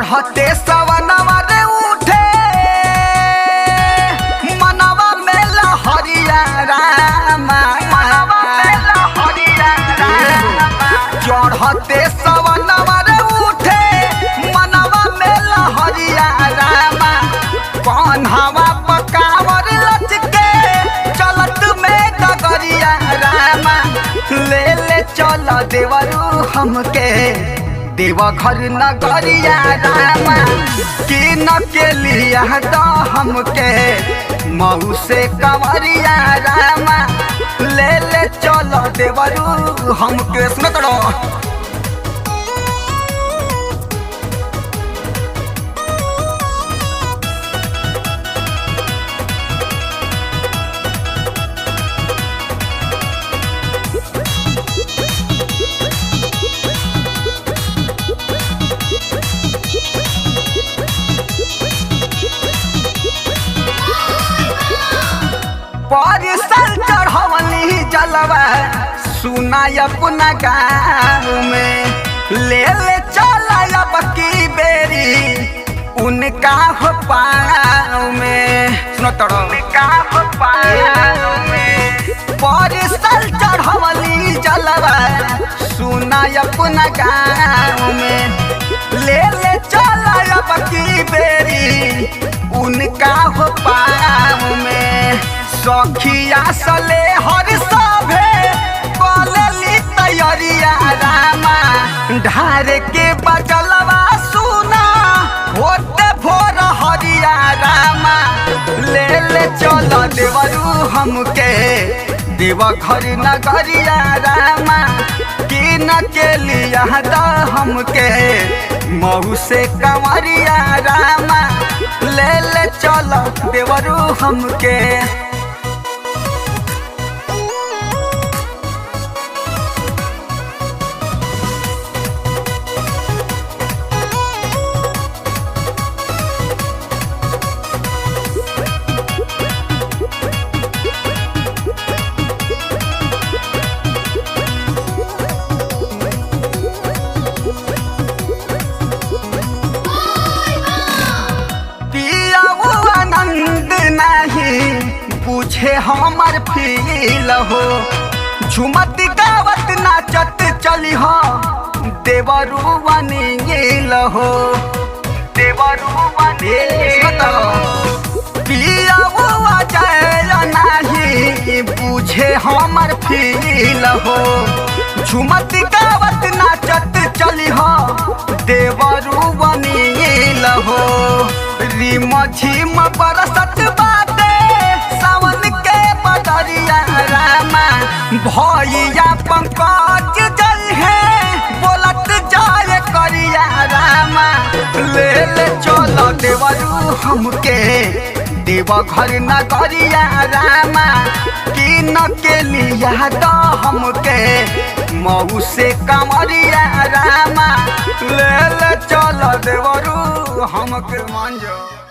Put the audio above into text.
चढ़ते सवनवा रे उठे मनवा में लहरिया रामा, मनवा में लहरिया रामा। चढ़ते सवनवा रे उठे मनवा में लहरिया रामा। कन्हवा पकावर लचके चलत में डगरिया रामा। ले ले चल देवरू हमके देवघर नगरिया रामा। कि न के लिया तो हमके मऊ से कंवरिया रामा। ले ले चल देवरू हमके। सुनत रहो परिसल चढ़वली जलवा सुना अपना गाँव में। ले ले चल अब की बेरी उनका हो पाँव में। सुनो तड़ो उनका हो पाँव में। परिसल चढ़वली जलवा सुना अपना गाँव में। ले ले चल अब की बेरी उनका हो पाँव में। सखिया सले हर सभे कलली तैयारिया रामा। ढार के बजलवा सुना होते भोर हरिया रामा। ले ले चल देवरू हमके देवघर नगरिया रामा। कि न के लिया तो हमके मऊ से कंवरिया रामा। ले ले चल देवरू हमके। पूछे हमार फील हो झुमत गावत नाचत चली हो देवरू बनील हो। देवरू बनील पिया जाए नहीं पूछे हमार फील हो। झुमत गावत नाचत चली हो देवरू बनील हो। रिम झिम बरसत बाटे सावन के बदरिया रामा। भैया पंकज जल है बोलत जाए करिया रामा। ले ले चल देवरू हमके देवघर नगरिया रामा। कि न के लिया तो हमके मऊ से कंवरिया रामा। ले ले चल देवरू हमके मान जा।